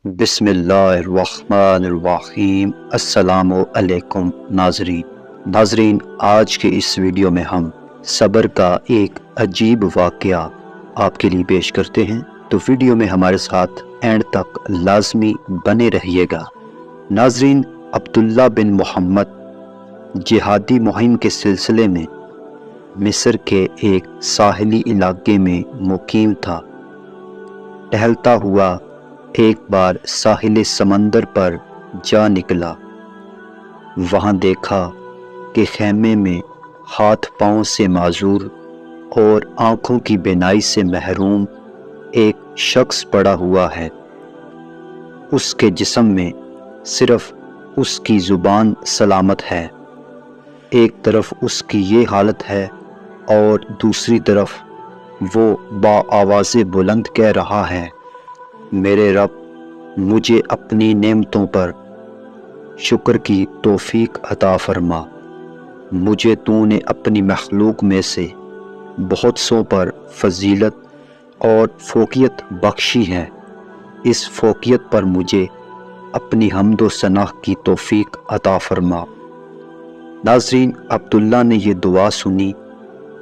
بسم اللہ الرحمن الرحیم۔ السلام علیکم ناظرین، آج کے اس ویڈیو میں ہم صبر کا ایک عجیب واقعہ آپ کے لیے پیش کرتے ہیں، تو ویڈیو میں ہمارے ساتھ اینڈ تک لازمی بنے رہیے گا۔ ناظرین، عبداللہ بن محمد جہادی مہم کے سلسلے میں مصر کے ایک ساحلی علاقے میں مقیم تھا۔ ٹہلتا ہوا ایک بار ساحل سمندر پر جا نکلا۔ وہاں دیکھا کہ خیمے میں ہاتھ پاؤں سے معذور اور آنکھوں کی بینائی سے محروم ایک شخص پڑا ہوا ہے۔ اس کے جسم میں صرف اس کی زبان سلامت ہے۔ ایک طرف اس کی یہ حالت ہے اور دوسری طرف وہ بآواز بلند کہہ رہا ہے، میرے رب، مجھے اپنی نعمتوں پر شکر کی توفیق عطا فرما۔ مجھے تو نے اپنی مخلوق میں سے بہت سوں پر فضیلت اور فوقیت بخشی ہے۔ اس فوقیت پر مجھے اپنی حمد و ثنا کی توفیق عطا فرما۔ ناظرین، عبداللہ نے یہ دعا سنی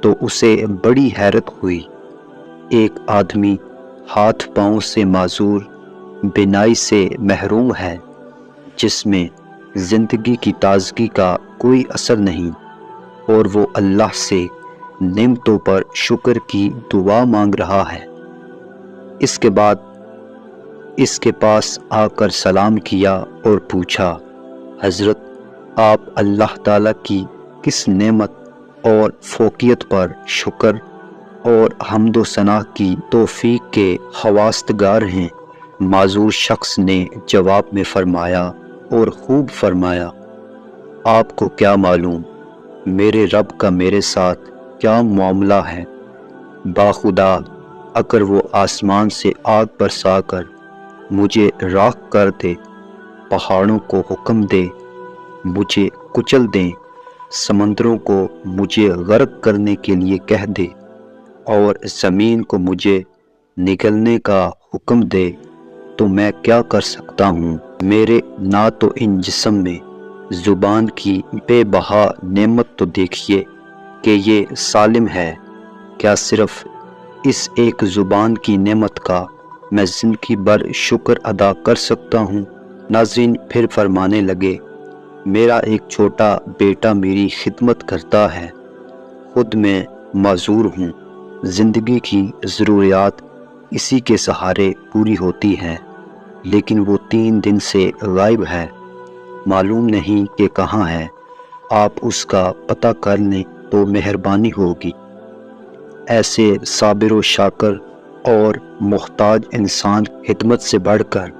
تو اسے بڑی حیرت ہوئی۔ ایک آدمی ہاتھ پاؤں سے معذور، بینائی سے محروم ہے، جس میں زندگی کی تازگی کا کوئی اثر نہیں، اور وہ اللہ سے نعمتوں پر شکر کی دعا مانگ رہا ہے۔ اس کے بعد اس کے پاس آ کر سلام کیا اور پوچھا، حضرت، آپ اللہ تعالیٰ کی کس نعمت اور فوقیت پر شکر اور حمد و ثنا کی توفیق کے خواستگار ہیں؟ معذور شخص نے جواب میں فرمایا، اور خوب فرمایا، آپ کو کیا معلوم میرے رب کا میرے ساتھ کیا معاملہ ہے؟ باخدا اگر وہ آسمان سے آگ برسا کر مجھے راکھ کر دے، پہاڑوں کو حکم دے مجھے کچل دیں، سمندروں کو مجھے غرق کرنے کے لیے کہہ دے، اور زمین کو مجھے نگلنے کا حکم دے، تو میں کیا کر سکتا ہوں؟ میرے نہ تو ان جسم میں زبان کی بے بہا نعمت تو دیکھیے کہ یہ سالم ہے، کیا صرف اس ایک زبان کی نعمت کا میں زندگی بھر شکر ادا کر سکتا ہوں؟ ناظرین، پھر فرمانے لگے، میرا ایک چھوٹا بیٹا میری خدمت کرتا ہے، خود میں معذور ہوں، زندگی کی ضروریات اسی کے سہارے پوری ہوتی ہیں، لیکن وہ 3 دن سے غائب ہے، معلوم نہیں کہ کہاں ہے۔ آپ اس کا پتہ کر لیں تو مہربانی ہوگی۔ ایسے صابر و شاکر اور محتاج انسان خدمت سے بڑھ کر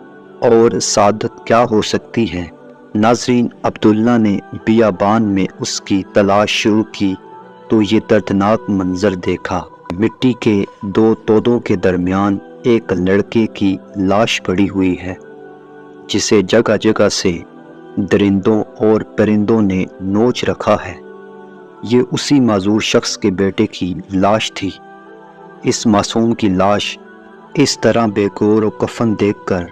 اور سعادت کیا ہو سکتی ہے؟ ناظرین، عبداللہ نے بیابان میں اس کی تلاش شروع کی تو یہ دردناک منظر دیکھا۔ مٹی کے 2 تودوں کے درمیان ایک لڑکے کی لاش پڑی ہوئی ہے، جسے جگہ جگہ سے درندوں اور پرندوں نے نوچ رکھا ہے۔ یہ اسی معذور شخص کے بیٹے کی لاش تھی۔ اس معصوم کی لاش اس طرح بے گور و کفن دیکھ کر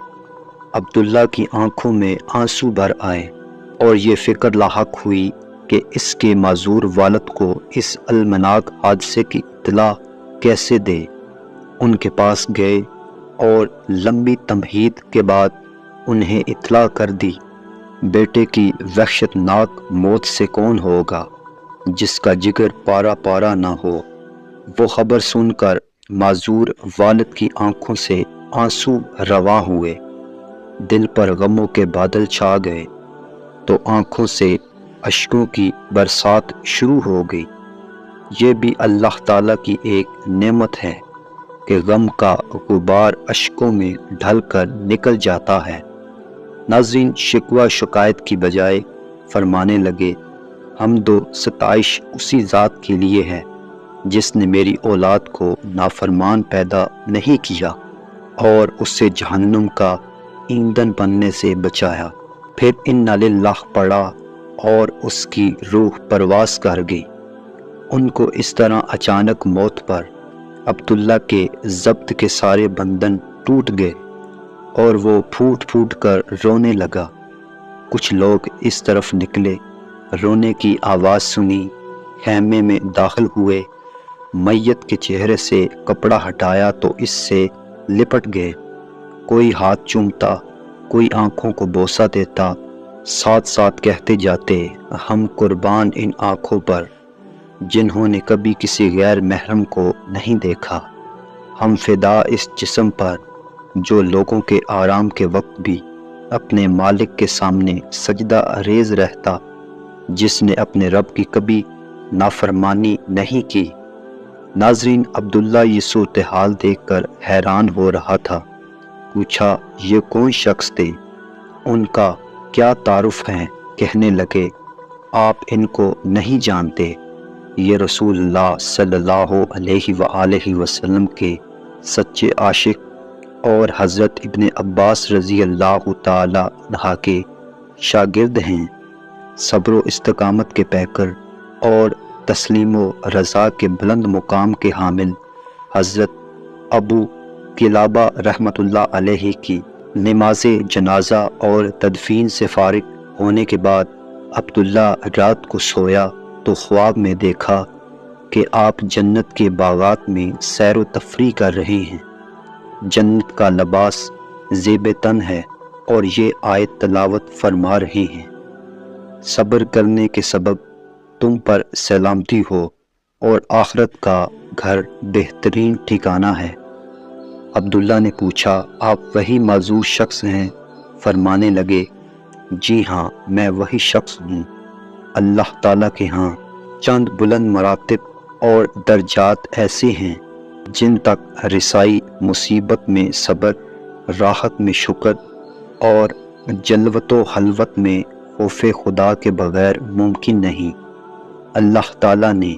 عبداللہ کی آنکھوں میں آنسو بھر آئے، اور یہ فکر لاحق ہوئی کہ اس کے معذور والد کو اس المناک حادثے کی اطلاع کیسے دے۔ ان کے پاس گئے اور لمبی تمہید کے بعد انہیں اطلاع کر دی۔ بیٹے کی وحشت ناک موت سے کون ہوگا جس کا جگر پارا پارا نہ ہو؟ وہ خبر سن کر معذور والد کی آنکھوں سے آنسو رواں ہوئے، دل پر غموں کے بادل چھا گئے، تو آنکھوں سے اشکوں کی برسات شروع ہو گئی۔ یہ بھی اللہ تعالیٰ کی ایک نعمت ہے کہ غم کا غبار اشکوں میں ڈھل کر نکل جاتا ہے۔ ناظرین، شکوہ شکایت کی بجائے فرمانے لگے، حمد و ستائش اسی ذات کے لیے ہے جس نے میری اولاد کو نافرمان پیدا نہیں کیا اور اس سے جہنم کا ایندھن بننے سے بچایا۔ پھر انا للہ پڑھا اور اس کی روح پرواز کر گئی۔ ان کو اس طرح اچانک موت پر عبداللہ کے ضبط کے سارے بندھن ٹوٹ گئے اور وہ پھوٹ پھوٹ کر رونے لگا۔ کچھ لوگ اس طرف نکلے، رونے کی آواز سنی، خیمے میں داخل ہوئے، میت کے چہرے سے کپڑا ہٹایا تو اس سے لپٹ گئے۔ کوئی ہاتھ چومتا، کوئی آنکھوں کو بوسہ دیتا، ساتھ ساتھ کہتے جاتے، ہم قربان ان آنکھوں پر جنہوں نے کبھی کسی غیر محرم کو نہیں دیکھا، ہم فدا اس جسم پر جو لوگوں کے آرام کے وقت بھی اپنے مالک کے سامنے سجدہ ریز رہتا، جس نے اپنے رب کی کبھی نافرمانی نہیں کی۔ ناظرین، عبداللہ یہ صورتحال دیکھ کر حیران ہو رہا تھا۔ پوچھا، یہ کون شخص تھے؟ ان کا کیا تعارف ہے؟ کہنے لگے، آپ ان کو نہیں جانتے، یہ رسول اللہ صلی اللہ علیہ وآلہ وسلم کے سچے عاشق اور حضرت ابن عباس رضی اللہ تعالی عنہ کے شاگرد ہیں، صبر و استقامت کے پیکر اور تسلیم و رضا کے بلند مقام کے حامل حضرت ابو قلابہ رحمۃ اللہ علیہ کی نماز جنازہ اور تدفین سے فارغ ہونے کے بعد عبداللہ رات کو سویا تو خواب میں دیکھا کہ آپ جنت کے باغات میں سیر و تفریح کر رہے ہیں، جنت کا لباس زیب تن ہے اور یہ آیت تلاوت فرما رہے ہیں، صبر کرنے کے سبب تم پر سلامتی ہو اور آخرت کا گھر بہترین ٹھکانہ ہے۔ عبداللہ نے پوچھا، آپ وہی معذور شخص ہیں؟ فرمانے لگے، جی ہاں، میں وہی شخص ہوں۔ اللہ تعالیٰ کے ہاں چند بلند مراتب اور درجات ایسے ہیں جن تک رسائی مصیبت میں صبر، راحت میں شکر اور جلوت و حلوت میں خوف خدا کے بغیر ممکن نہیں۔ اللہ تعالیٰ نے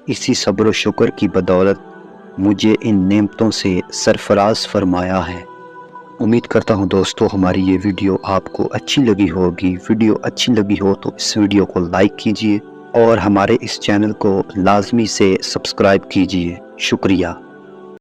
اسی صبر و شکر کی بدولت مجھے ان نعمتوں سے سرفراز فرمایا ہے۔ امید کرتا ہوں دوستو ہماری یہ ویڈیو آپ کو اچھی لگی ہوگی۔ ویڈیو اچھی لگی ہو تو اس ویڈیو کو لائک کیجئے اور ہمارے اس چینل کو لازمی سے سبسکرائب کیجئے۔ شکریہ۔